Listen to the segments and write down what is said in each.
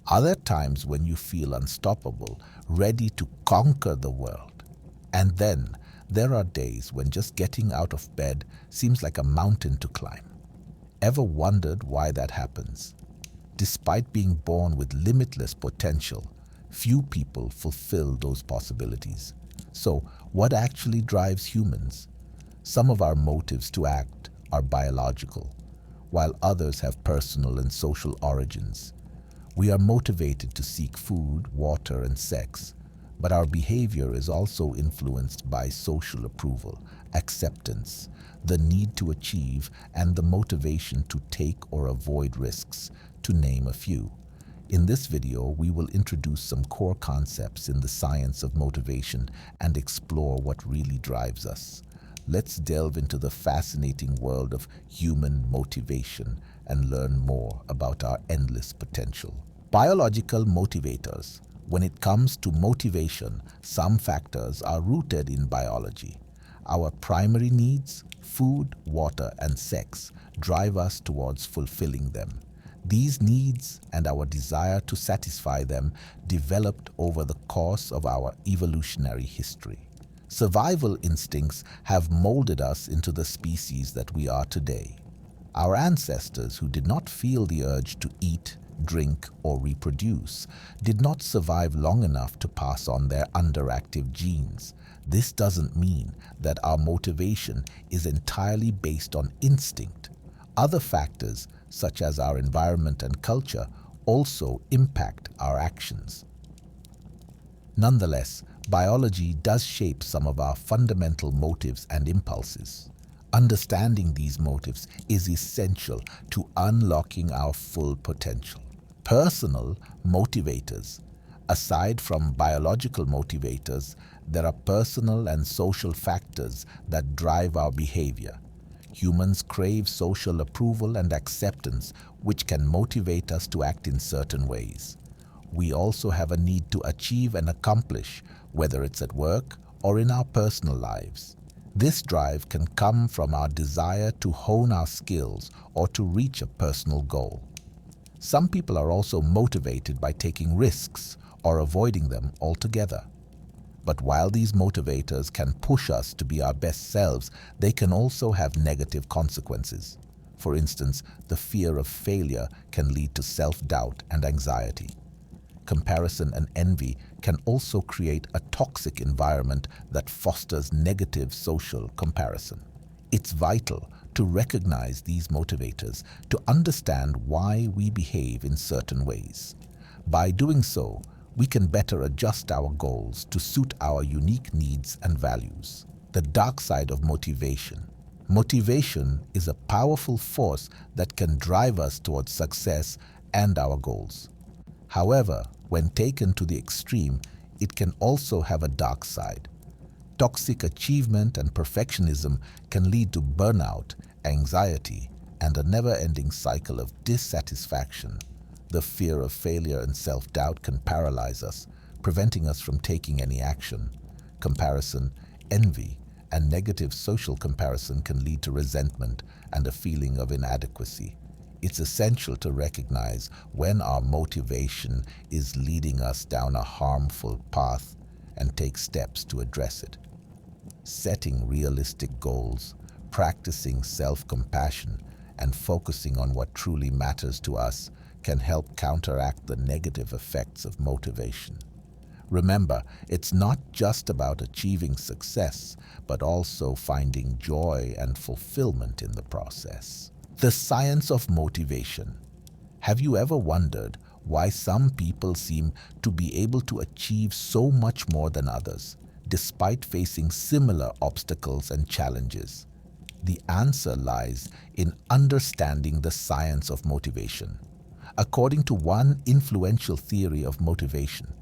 Other times when you feel unstoppable, ready to conquer the world. And then there are days when just getting out of bed seems like a mountain to climb. Ever wondered why that happens? Despite being born with limitless potential, few people fulfill those possibilities. So, what actually drives humans? Some of our motives to act are biological, while others have personal and social origins. We are motivated to seek food, water, and sex, but our behavior is also influenced by social approval, acceptance, the need to achieve, and the motivation to take or avoid risks, to name a few. In this video, we will introduce some core concepts in the science of motivation and explore what really drives us. Let's delve into the fascinating world of human motivation and learn more about our endless potential. Biological motivators. When it comes to motivation, some factors are rooted in biology. Our primary needs, food, water, and sex, drive us towards fulfilling them. These needs and our desire to satisfy them developed over the course of our evolutionary history. Survival instincts have molded us into the species that we are today. Our ancestors, who did not feel the urge to eat, drink, or reproduce, did not survive long enough to pass on their underactive genes. This doesn't mean that our motivation is entirely based on instinct. Other factors, such as our environment and culture, also impact our actions. Nonetheless, biology does shape some of our fundamental motives and impulses. Understanding these motives is essential to unlocking our full potential. Personal motivators. Aside from biological motivators, there are personal and social factors that drive our behavior. Humans crave social approval and acceptance, which can motivate us to act in certain ways. We also have a need to achieve and accomplish, whether it's at work or in our personal lives. This drive can come from our desire to hone our skills or to reach a personal goal. Some people are also motivated by taking risks or avoiding them altogether. But while these motivators can push us to be our best selves, they can also have negative consequences. For instance, the fear of failure can lead to self-doubt and anxiety. Comparison and envy can also create a toxic environment that fosters negative social comparison. It's vital to recognize these motivators to understand why we behave in certain ways. By doing so, we can better adjust our goals to suit our unique needs and values. The dark side of motivation. Motivation is a powerful force that can drive us towards success and our goals. However, when taken to the extreme, it can also have a dark side. Toxic achievement and perfectionism can lead to burnout, anxiety, and a never-ending cycle of dissatisfaction. The fear of failure and self-doubt can paralyze us, preventing us from taking any action. Comparison, envy, and negative social comparison can lead to resentment and a feeling of inadequacy. It's essential to recognize when our motivation is leading us down a harmful path and take steps to address it. Setting realistic goals, practicing self-compassion, and focusing on what truly matters to us can help counteract the negative effects of motivation. Remember, it's not just about achieving success, but also finding joy and fulfillment in the process. The science of motivation. Have you ever wondered why some people seem to be able to achieve so much more than others, despite facing similar obstacles and challenges? The answer lies in understanding the science of motivation. According to one influential theory of motivation,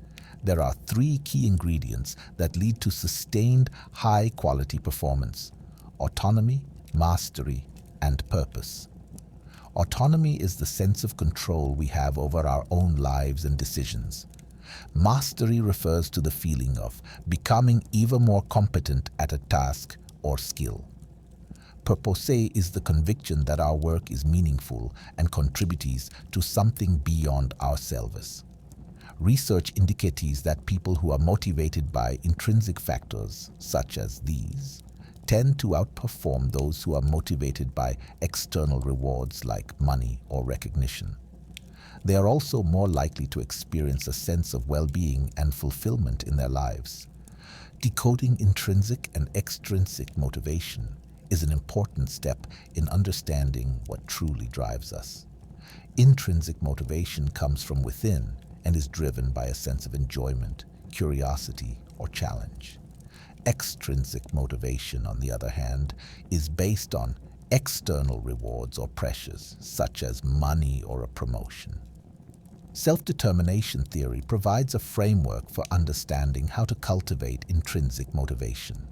there are 3 key ingredients that lead to sustained high-quality performance: autonomy, mastery, and purpose. Autonomy is the sense of control we have over our own lives and decisions. Mastery refers to the feeling of becoming even more competent at a task or skill. Purpose is the conviction that our work is meaningful and contributes to something beyond ourselves. Research indicates that people who are motivated by intrinsic factors, such as these, tend to outperform those who are motivated by external rewards like money or recognition. They are also more likely to experience a sense of well-being and fulfillment in their lives. Decoding intrinsic and extrinsic motivation is an important step in understanding what truly drives us. Intrinsic motivation comes from within and is driven by a sense of enjoyment, curiosity, or challenge. Extrinsic motivation, on the other hand, is based on external rewards or pressures, such as money or a promotion. Self-determination theory provides a framework for understanding how to cultivate intrinsic motivation.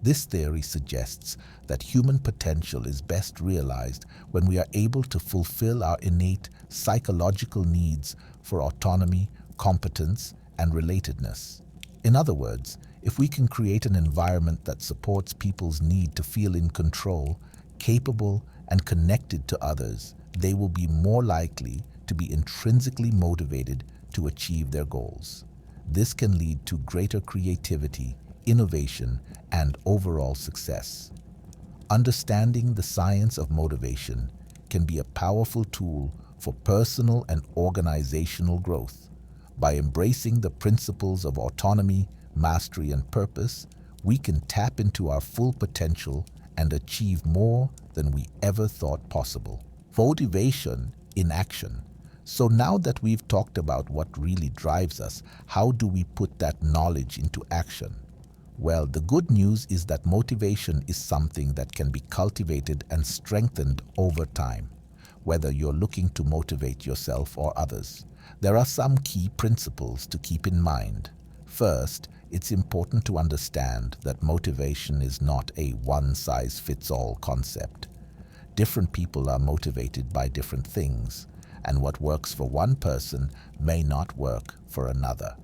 This theory suggests that human potential is best realized when we are able to fulfill our innate psychological needs for autonomy, competence, and relatedness. In other words, if we can create an environment that supports people's need to feel in control, capable, and connected to others, they will be more likely to be intrinsically motivated to achieve their goals. This can lead to greater creativity, innovation, and overall success. Understanding the science of motivation can be a powerful tool for personal and organizational growth. By embracing the principles of autonomy, mastery, and purpose, we can tap into our full potential and achieve more than we ever thought possible. Motivation in action. So now that we've talked about what really drives us, how do we put that knowledge into action? Well, the good news is that motivation is something that can be cultivated and strengthened over time, whether you're looking to motivate yourself or others. There are some key principles to keep in mind. First, it's important to understand that motivation is not a one-size-fits-all concept. Different people are motivated by different things, and what works for one person may not work for another.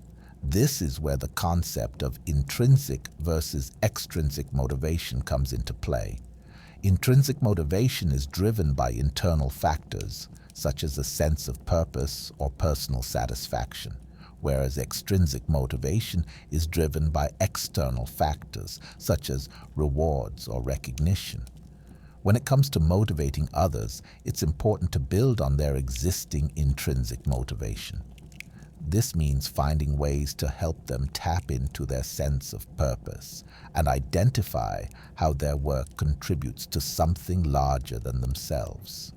This is where the concept of intrinsic versus extrinsic motivation comes into play. Intrinsic motivation is driven by internal factors, such as a sense of purpose or personal satisfaction, whereas extrinsic motivation is driven by external factors, such as rewards or recognition. When it comes to motivating others, it's important to build on their existing intrinsic motivation. This means finding ways to help them tap into their sense of purpose and identify how their work contributes to something larger than themselves.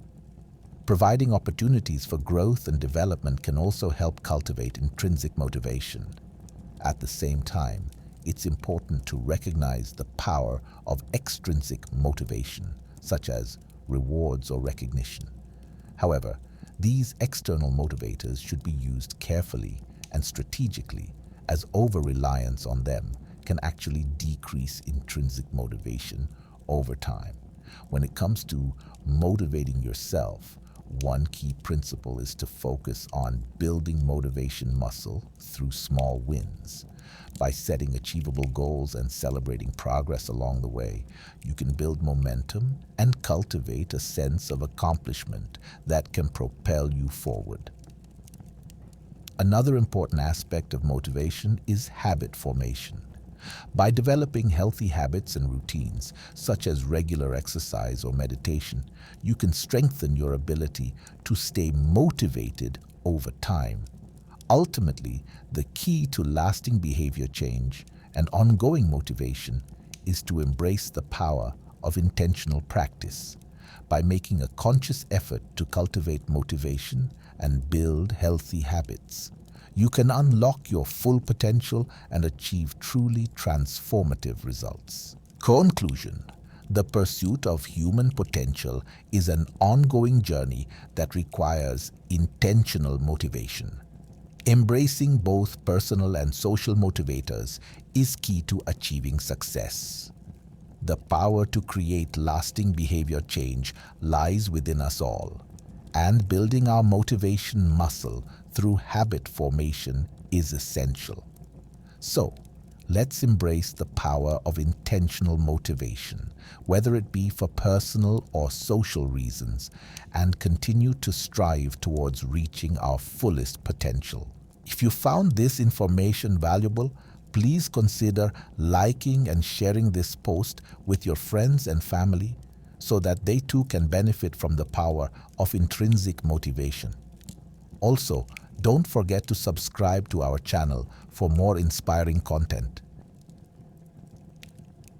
Providing opportunities for growth and development can also help cultivate intrinsic motivation. At the same time, it's important to recognize the power of extrinsic motivation, such as rewards or recognition. However, these external motivators should be used carefully and strategically, as over-reliance on them can actually decrease intrinsic motivation over time. When it comes to motivating yourself, one key principle is to focus on building motivation muscle through small wins. By setting achievable goals and celebrating progress along the way, you can build momentum and cultivate a sense of accomplishment that can propel you forward. Another important aspect of motivation is habit formation. By developing healthy habits and routines, such as regular exercise or meditation, you can strengthen your ability to stay motivated over time. Ultimately, the key to lasting behavior change and ongoing motivation is to embrace the power of intentional practice. By making a conscious effort to cultivate motivation and build healthy habits, you can unlock your full potential and achieve truly transformative results. Conclusion: the pursuit of human potential is an ongoing journey that requires intentional motivation. Embracing both personal and social motivators is key to achieving success. The power to create lasting behavior change lies within us all, and building our motivation muscle through habit formation is essential. So, let's embrace the power of intentional motivation, whether it be for personal or social reasons, and continue to strive towards reaching our fullest potential. If you found this information valuable, please consider liking and sharing this post with your friends and family so that they too can benefit from the power of intrinsic motivation. Also, don't forget to subscribe to our channel for more inspiring content.